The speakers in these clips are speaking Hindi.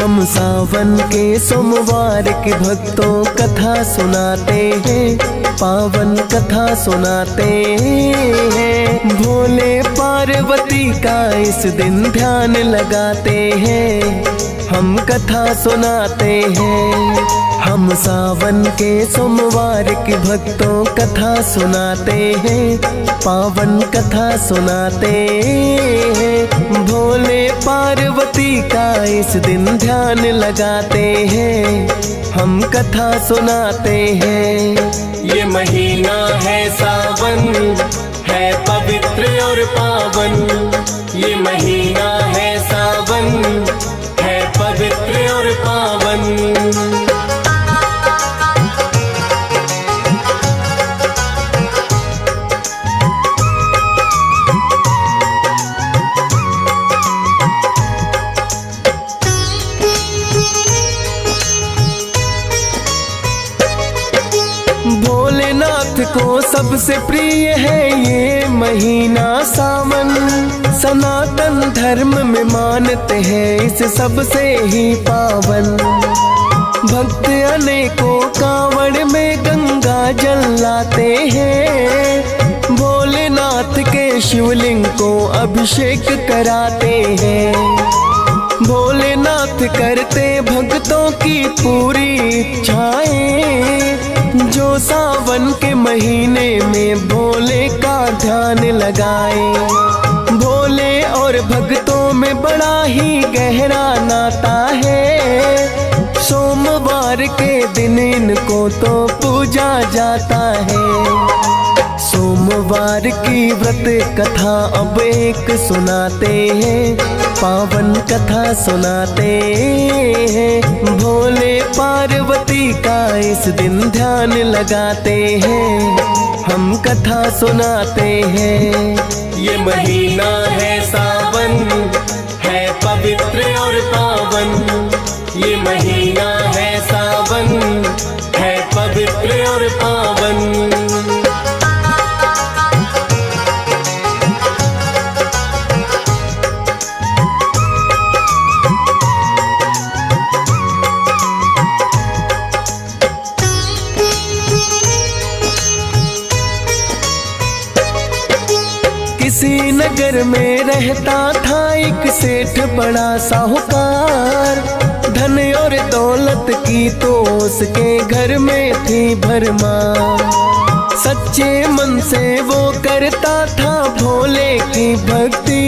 हम सावन के सोमवार की भक्तों कथा सुनाते हैं, पावन कथा सुनाते हैं। भोले पार्वती का इस दिन ध्यान लगाते हैं, हम कथा सुनाते हैं। हम सावन के सोमवार की भक्तों कथा सुनाते हैं, पावन कथा सुनाते हैं। भोले पार्वती का इस दिन ध्यान लगाते हैं, हम कथा सुनाते हैं। ये महीना है सावन, है पवित्र और पावन। ये महीना है सावन, है पवित्र और पावन। भोलेनाथ को सबसे प्रिय है ये महीना सावन। सनातन धर्म में मानते हैं इसे सबसे ही पावन। भक्त अनेकों कांवड़ में गंगा जल लाते हैं, भोलेनाथ के शिवलिंग को अभिषेक कराते हैं। भोलेनाथ करते भक्तों की पूरी इच्छाएं, जो सावन के महीने में भोले का ध्यान लगाए। भोले और भक्तों में बड़ा ही गहरा नाता है, सोमवार के दिन इनको तो पूजा जाता है। सोमवार की व्रत कथा अब एक सुनाते हैं, पावन कथा सुनाते हैं। भोले पार्वती का इस दिन ध्यान लगाते हैं, हम कथा सुनाते हैं। ये महीना है सावन, है पवित्र और पावन। ये महीना है सावन, है पवित्र और पावन। किसी नगर में रहता था एक सेठ बड़ा साहूकार। धन और दौलत की तो उसके घर में थी भरमार। सच्चे मन से वो करता था भोले की भक्ति,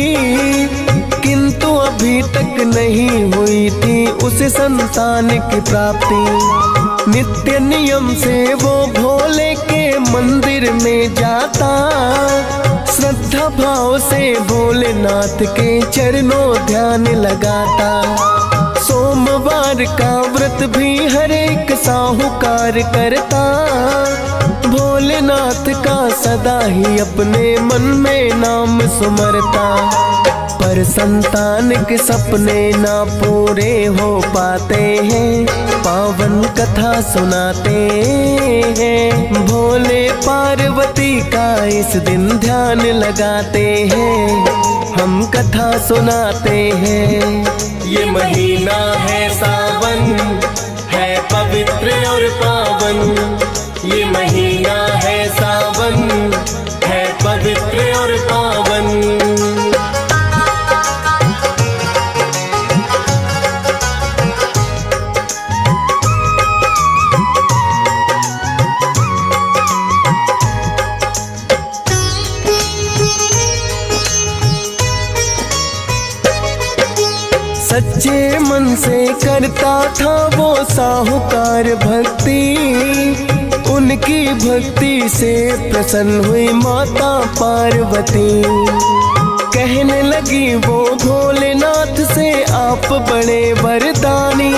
किंतु अभी तक नहीं हुई थी उसे संतान की प्राप्ति। नित्य नियम से वो भोले के मंदिर में जाता, श्रद्धा भाव से भोलेनाथ के चरणों ध्यान लगाता। सोमवार का व्रत भी हर एक साहूकार करता, भोलेनाथ का सदा ही अपने मन में नाम सुमरता। पर संतान के सपने ना पूरे हो पाते हैं, पावन कथा सुनाते हैं। भोले पार्वती का इस दिन ध्यान लगाते हैं, हम कथा सुनाते हैं। ये महीना है सावन, है पवित्र और पावन। ये महीना है सावन, है पवित्र और पावन। सच्चे मन से करता था वो साहूकार भक्ति, उनकी भक्ति से प्रसन्न हुई माता पार्वती। कहने लगी वो भोलेनाथ से आप बड़े वरदानी,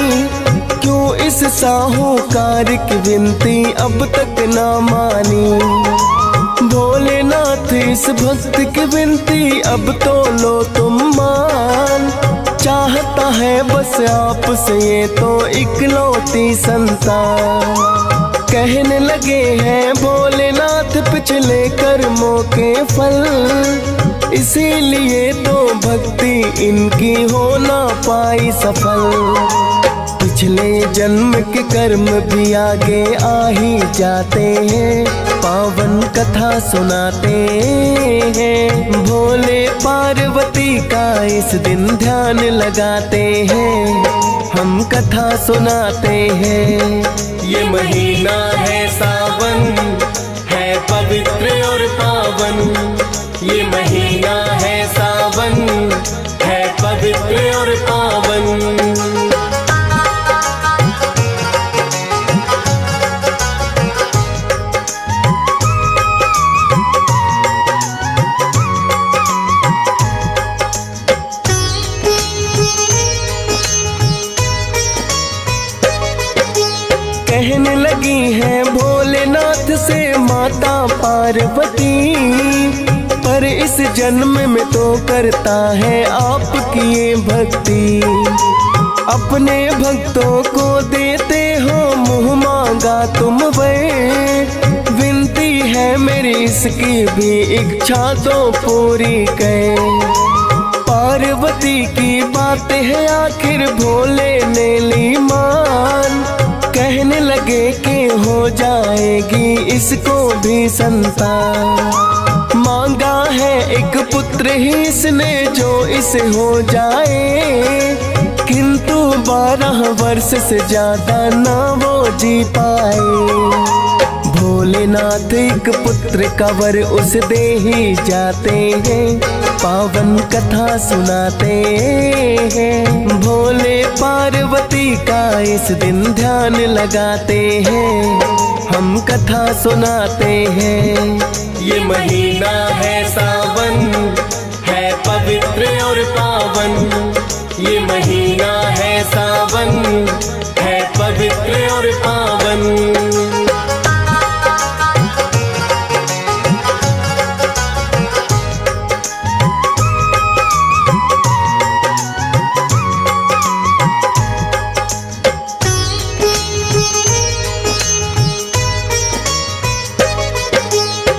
क्यों इस साहूकार की विनती अब तक ना मानी। भोलेनाथ इस भक्त की विनती अब तो लो तुम मान, चाहता है बस आपसे ये तो इकलौती संतान। कहने लगे हैं भोलेनाथ पिछले कर्मों के फल, इसीलिए तो भक्ति इनकी हो ना पाई सफल। पिछले जन्म के कर्म भी आगे आ ही जाते हैं, पावन कथा सुनाते हैं। भोले पार्वती का इस दिन ध्यान लगाते हैं, हम कथा सुनाते हैं। ये महीना है सावन, है पवित्र और पावन। ये महीना है सावन, है पवित्र और पावन। कहने लगी है भोलेनाथ से माता पार्वती, पर इस जन्म में तो करता है आपकी ये भक्ति। अपने भक्तों को देते हो मुँह मांगा तुम वे, विनती है मेरी इसकी भी इच्छा तो पूरी कर। पार्वती की बात है आखिर भोले ने ली मान, कहने लगे कि हो जाएगी इसको भी संतान। मांगा है एक पुत्र ही इसने जो इसे हो जाए, किंतु 12 वर्ष से ज्यादा ना वो जी पाए। भोलेनाथ एक पुत्र का वर उस दे ही जाते हैं, पावन कथा सुनाते हैं। भोले पार्वती का इस दिन ध्यान लगाते हैं, हम कथा सुनाते हैं। ये महीना है सावन, है पवित्र और पावन। ये महीना है सावन, है पवित्र और पावन।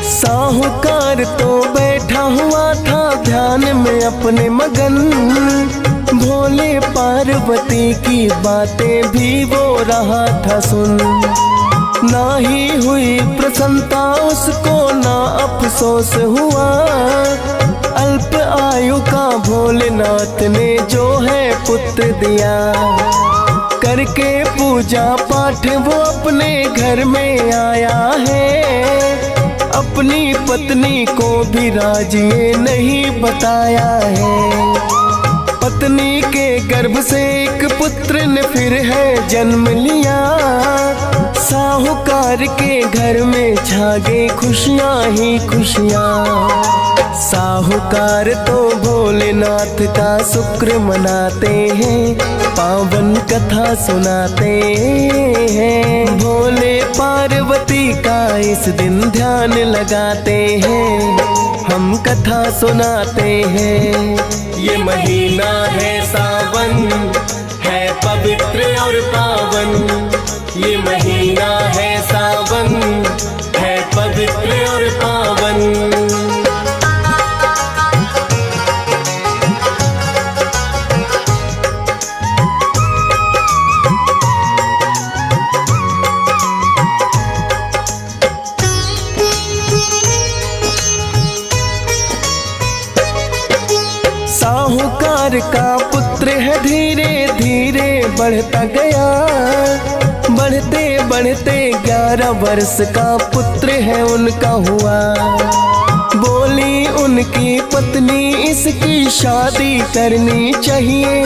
साहूकार तो बैठा हुआ था ध्यान में अपने मगन, भोले पार्वती की बातें भी वो रहा था सुन। ना ही हुई प्रसन्नता उसको ना अफसोस हुआ, अल्प आयु का भोलेनाथ ने जो है पुत्र दिया। करके पूजा पाठ वो अपने घर में आया है, अपनी पत्नी को भी राज ये नहीं बताया है। पत्नी के गर्भ से एक पुत्र ने फिर है जन्म लिया, साहूकार के घर में छा गई खुशियाँ ही खुशियाँ। साहूकार तो भोलेनाथ का शुक्र मनाते हैं, पावन कथा सुनाते हैं। भोले पार्वती का इस दिन ध्यान लगाते हैं, हम कथा सुनाते हैं। ये महीना है सावन, है पवित्र और पावन। ये महीना है सावन, है पवित्र और पावन। साहूकार का पुत्र है धीरे धीरे बढ़ता गया, बढ़ते बढ़ते 11 वर्ष का पुत्र है उनका हुआ। बोली उनकी पत्नी इसकी शादी करनी चाहिए,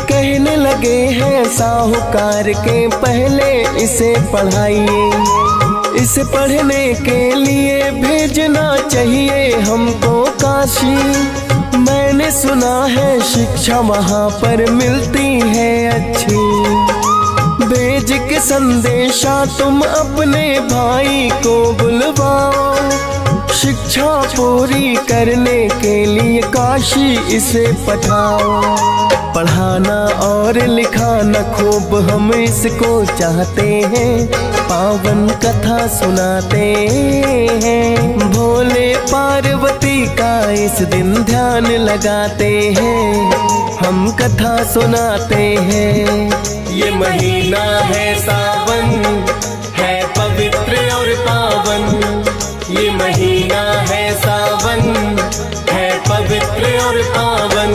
कहने लगे हैं साहूकार के पहले इसे पढ़ाइए। इसे पढ़ने के लिए भेजना चाहिए हमको काशी, मैंने सुना है शिक्षा वहाँ पर मिलती है अच्छी। भेज के संदेशा तुम अपने भाई को बुलवाओ, शिक्षा पूरी करने के लिए काशी इसे पठाओ। पढ़ाना और लिखाना खूब हम इसको चाहते हैं, पावन कथा सुनाते हैं। भोले पार्वती का इस दिन ध्यान लगाते हैं, हम कथा सुनाते हैं। ये महीना है सावन, है पवित्र और पावन। ये महीना है सावन, है पवित्र और पावन।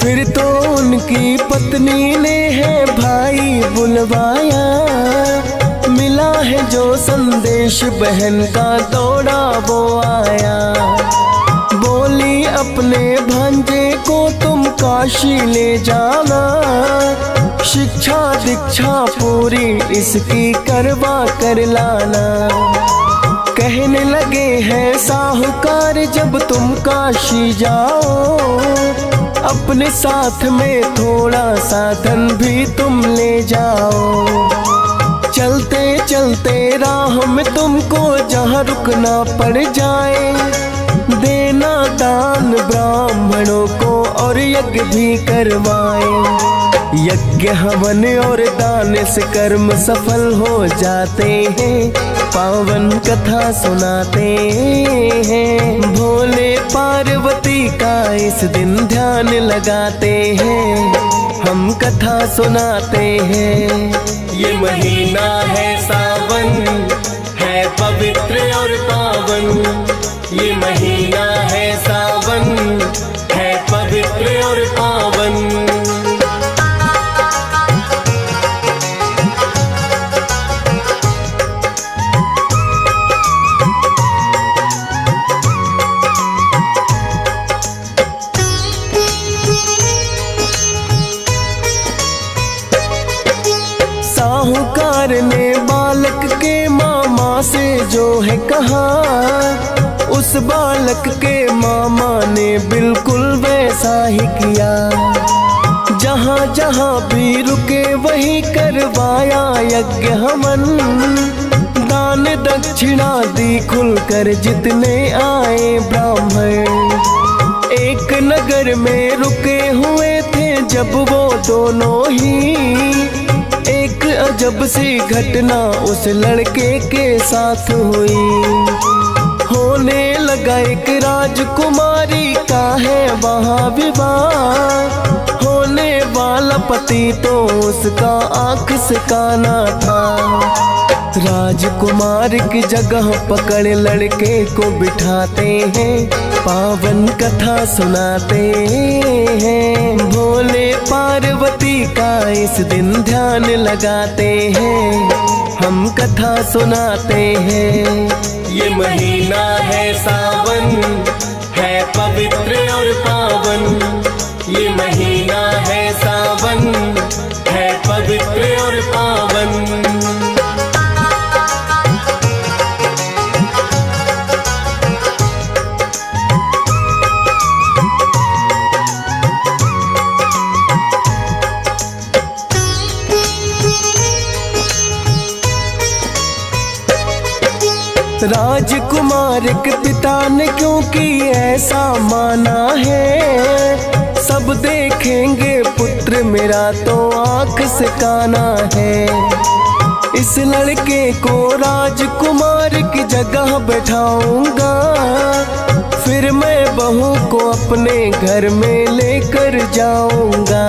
फिर तो उनकी पत्नी ने है भाई बुलवाया, मिला है जो संदेश बहन का दौड़ा वो आया। बोली अपने भांजे को तुम काशी ले जाना, शिक्षा दीक्षा पूरी इसकी करवा कर लाना। कहने लगे हैं साहूकार जब तुम काशी जाओ, अपने साथ में थोड़ा सा धन भी तुम ले जाओ। चलते चलते राह में तुमको जहाँ रुकना पड़ जाए, देना दान ब्राह्मणों को और यज्ञ भी करवाए। यज्ञ हवन और दान से कर्म सफल हो जाते हैं, पावन कथा सुनाते हैं। भोले पार्वती का इस दिन ध्यान लगाते हैं, हम कथा सुनाते हैं। ये महीना है सावन, है पवित्र और पावन। ये महीना है सावन, है पवित्र और पावन। साहूकार ने बालक के मामा से जो है कहा, उस बालक के मामा ने बिल्कुल वैसा ही किया। जहाँ जहाँ भी रुके वहीं करवाया यज्ञ हवन, दान दक्षिणा दी खुलकर जितने आए ब्राह्मण। एक नगर में रुके हुए थे जब वो दोनों ही, एक अजब सी घटना उस लड़के के साथ हुई। होने लगा एक राजकुमारी का है वहाँ विवाह, होने वाला पति तो उसका आँख से काना था। राजकुमार की जगह पकड़ लड़के को बिठाते हैं, पावन कथा सुनाते हैं। भोले पार्वती का इस दिन ध्यान लगाते हैं, हम कथा सुनाते हैं। ये महीना है सावन, है पवित्र और पावन। ये महीना है सावन, है पवित्र और पावन। राजकुमार के पिता ने क्योंकि ऐसा माना है, सब देखेंगे पुत्र मेरा तो आँख से काना है। इस लड़के को राजकुमार की जगह बैठाऊंगा, फिर मैं बहू को अपने घर में लेकर जाऊंगा।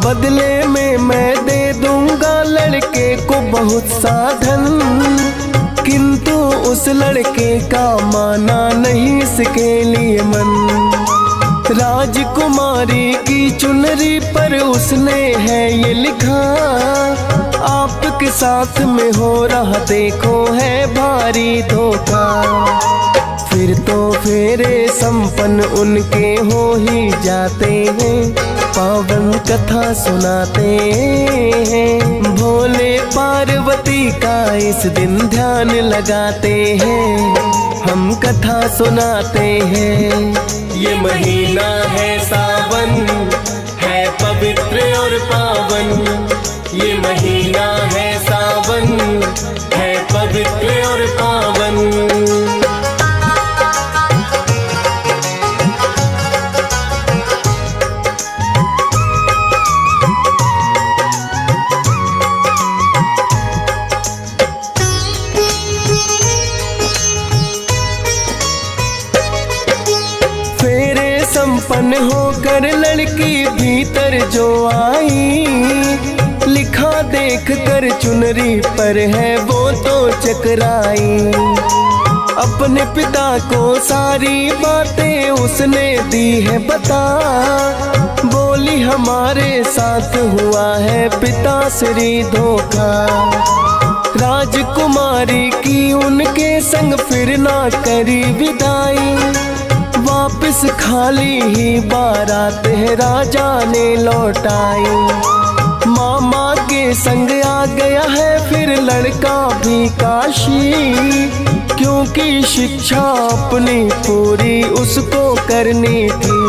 बदले में मैं दे दूंगा लड़के को बहुत साधन, किंतु उस लड़के का माना नहीं इसके लिए मन। राजकुमारी की चुनरी पर उसने है ये लिखा, आपके साथ में हो रहा देखो है भारी धोखा। फिर तो फेरे संपन्न उनके हो ही जाते हैं, पावन कथा सुनाते हैं। भोले पार्वती का इस दिन ध्यान लगाते हैं, हम कथा सुनाते हैं। ये महीना है सावन, है पवित्र और पावन। ये महीना है सावन, है पवित्र और पावन। संपन्न होकर लड़की भीतर जो आई, लिखा देख कर चुनरी पर है वो तो चकराई। अपने पिता को सारी बातें उसने दी है बता, बोली हमारे साथ हुआ है पिता श्री धोखा। राजकुमारी की उनके संग फिर ना करी विदाई, वापिस खाली ही बारात है राजा ने लौटाई। मामा के संग आ गया है फिर लड़का भी काशी, क्योंकि शिक्षा अपनी पूरी उसको करनी थी।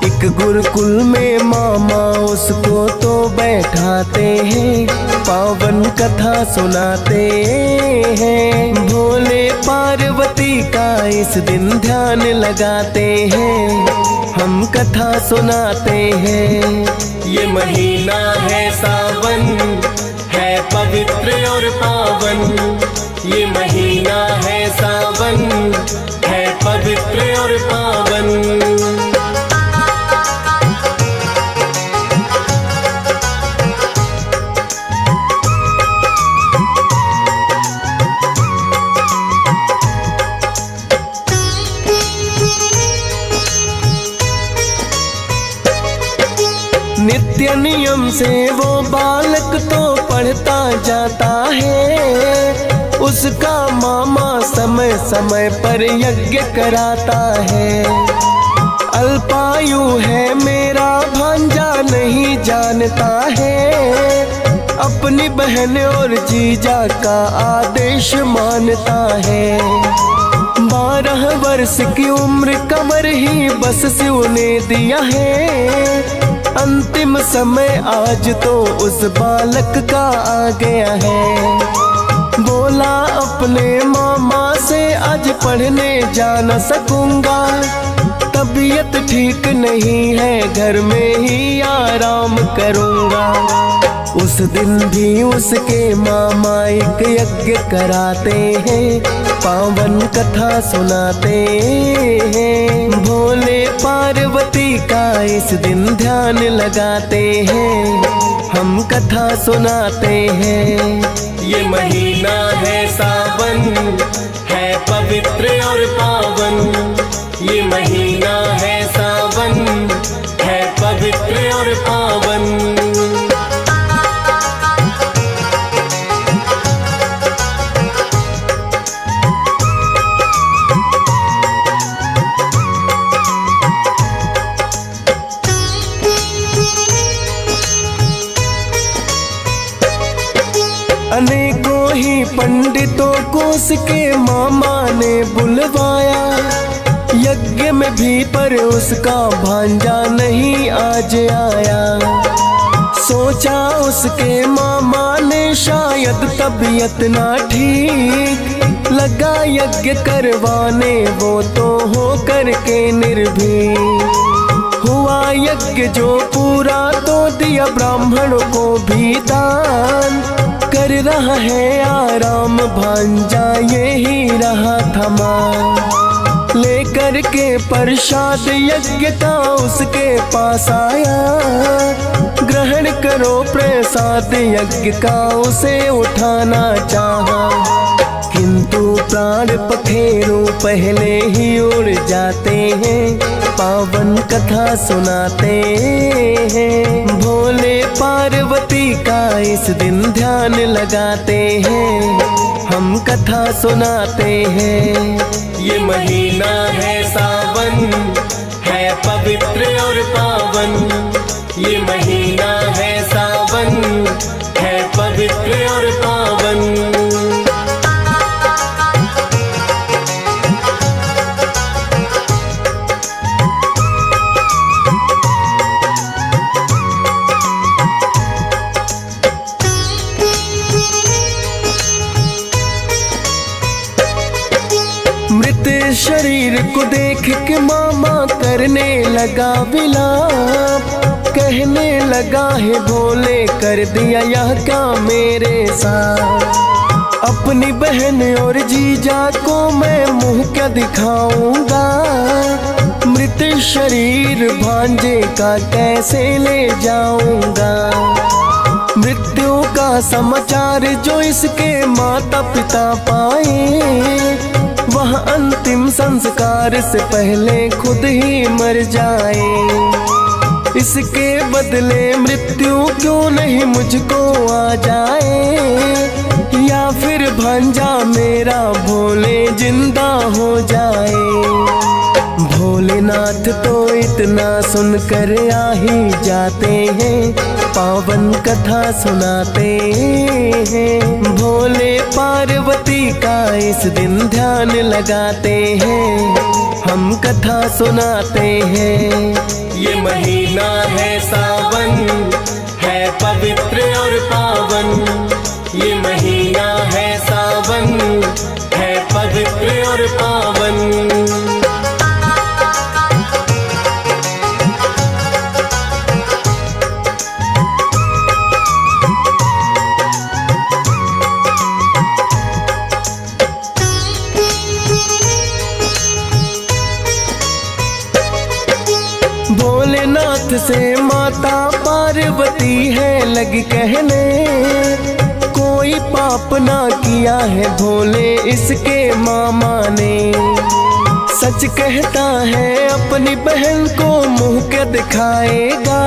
एक गुरुकुल में मामा उसको तो बैठाते हैं, पावन कथा सुनाते हैं। भोले पार्वती का इस दिन ध्यान लगाते हैं, हम कथा सुनाते हैं। ये महीना है सावन, है पवित्र और पावन। ये महीना है सावन, है पवित्र और पावन। नित्य नियम से वो बालक तो पढ़ता जाता है, उसका मामा समय समय पर यज्ञ कराता है। अल्पायु है मेरा भांजा नहीं जानता है, अपनी बहन और जीजा का आदेश मानता है। 12 वर्ष की उम्र कमर ही बस शिव ने दिया है, अंतिम समय आज तो उस बालक का आ गया है। बोला अपने मामा से आज पढ़ने जा न सकूंगा, तबीयत ठीक नहीं है घर में ही आराम करूंगा। उस दिन भी उसके मामा एक यज्ञ कराते हैं, पावन कथा सुनाते हैं। भोले पार्वती का इस दिन ध्यान लगाते हैं, हम कथा सुनाते हैं। ये महीना है सावन, है पवित्र और पावन। ये महीना है सावन, है पवित्र और पावन। अनेकों ही पंडितों को उसके मामा ने बुलवाया, यज्ञ में भी पर उसका भांजा नहीं आज आया। सोचा उसके मामा ने शायद तबीयत ना ठीक, लगा यज्ञ करवाने वो तो हो करके निर्भीक। हुआ यज्ञ जो पूरा तो दिया ब्राह्मणों को भी दान, कर रहा है आराम भांजा यही रहा थमा। लेकर के प्रसाद यज्ञ का उसके पास आया, ग्रहण करो प्रसाद यज्ञ का उसे उठाना चाहा। किंतु प्राण पखेरु पहले ही उड़ जाते हैं, पावन कथा सुनाते हैं। भोले पार्वती का इस दिन ध्यान लगाते हैं, हम कथा सुनाते हैं। ये महीना है सावन, है है पवित्र और पावन। ये महीना है सावन, है पवित्र और पावन। मृत शरीर को देख के मामा करने लगा विलाप, कहने लगा है भोले कर दिया यह क्या मेरे साथ। अपनी बहन और जीजा को मैं मुंह क्या दिखाऊंगा, मृत शरीर भांजे का कैसे ले जाऊंगा। मृत्यु का समाचार जो इसके माता पिता पाए, वह अंतिम संस्कार से पहले खुद ही मर जाए। इसके बदले मृत्यु क्यों नहीं मुझको आ जाए, या फिर भांजा मेरा भोले जिंदा हो जाए। भोलेनाथ तो इतना सुनकर आ ही जाते हैं, पावन कथा सुनाते हैं। भोले पार्वती का इस दिन ध्यान लगाते हैं, हम कथा सुनाते हैं। ये महीना है सावन, है पवित्र और पावन। ये महीना है सावन, है पवित्र और पावन। भोलेनाथ से माता पार्वती है लगी कहने, कोई पाप ना किया है भोले इसके मामा ने। सच कहता है अपनी बहन को मुंह क्या दिखाएगा,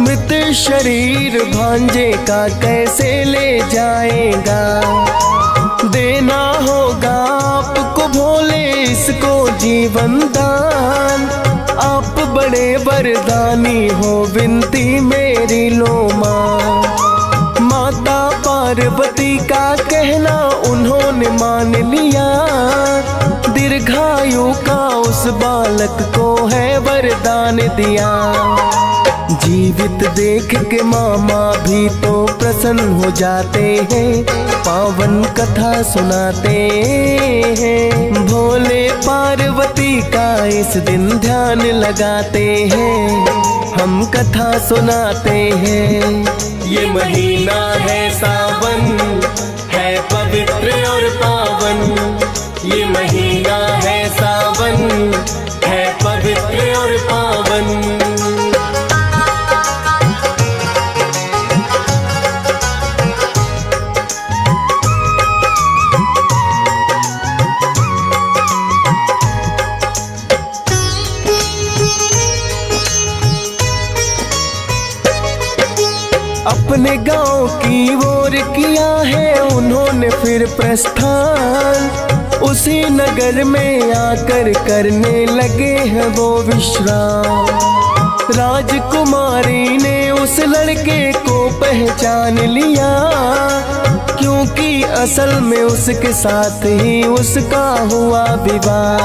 मृत शरीर भांजे का कैसे ले जाएगा। देना होगा आपको भोले इसको जीवन दान, आप बड़े वरदानी हो विनती मेरी लो माँ। माता पार्वती का कहना उन्होंने मान लिया, दीर्घायु का उस बालक को है वरदान दिया। जीवित देख के मामा भी तो प्रसन्न हो जाते हैं, पावन कथा सुनाते हैं। भोले पार्वती का इस दिन ध्यान लगाते हैं, हम कथा सुनाते हैं। ये महीना है सावन, है पवित्र और पावन। ये महीना है सावन, है पवित्र और पावन। अपने गांव की ओर किया है उन्होंने फिर प्रस्थान, उसी नगर में आकर करने लगे हैं वो विश्राम। राजकुमारी ने उस लड़के को पहचान लिया, क्योंकि असल में उसके साथ ही उसका हुआ विवाह।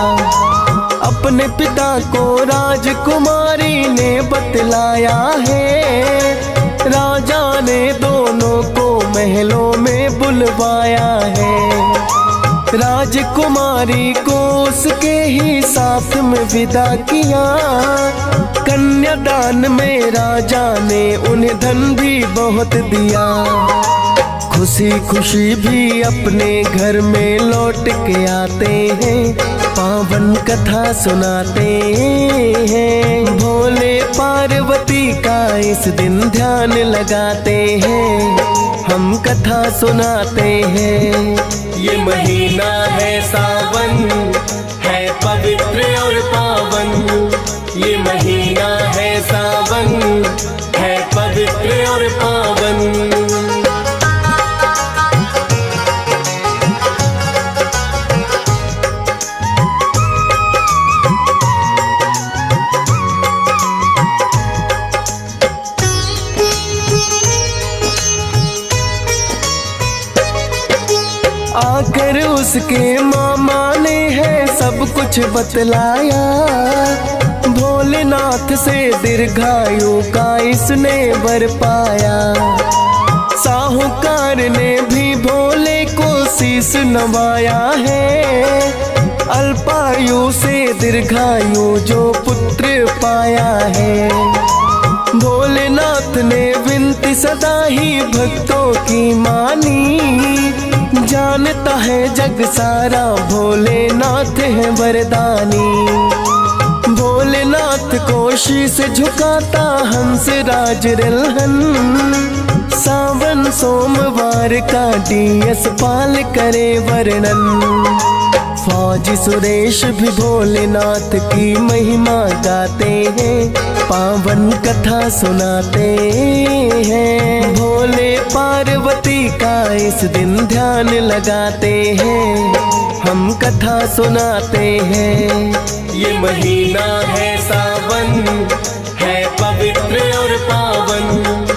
अपने पिता को राजकुमारी ने बतलाया है, राजा ने दोनों को महलों में बुलवाया है। राजकुमारी को उसके ही साथ में विदा किया, कन्यादान में राजा ने उन्हें धन भी बहुत दिया। खुशी खुशी भी अपने घर में लौट के आते हैं, पावन कथा सुनाते हैं। भोले पार्वती का इस दिन ध्यान लगाते हैं, हम कथा सुनाते हैं। ये महीना है सावन, है पवित्र और पावन। ये महीना है सावन, है पवित्र और पावन। उसके मामा ने है सब कुछ बतलाया। भोलेनाथ से दीर्घायु का इसने वर पाया। साहूकार ने भी भोले को शीस नवाया है। अल्पायु से दीर्घायु जो पुत्र पाया है। भोलेनाथ ने विनती सदा ही भक्तों की मानी। जानता है जग सारा भोलेनाथ है वरदानी। भोलेनाथ को शीश झुकाता हंस राज रिलहन। सावन सोमवार का डीएस पाल करे वर्णन। फौजी सुरेश भी भोलेनाथ की महिमा गाते हैं। पावन कथा सुनाते हैं। भोले पार्वती का इस दिन ध्यान लगाते हैं। हम कथा सुनाते हैं। ये महीना है सावन, है पवित्र और पावन।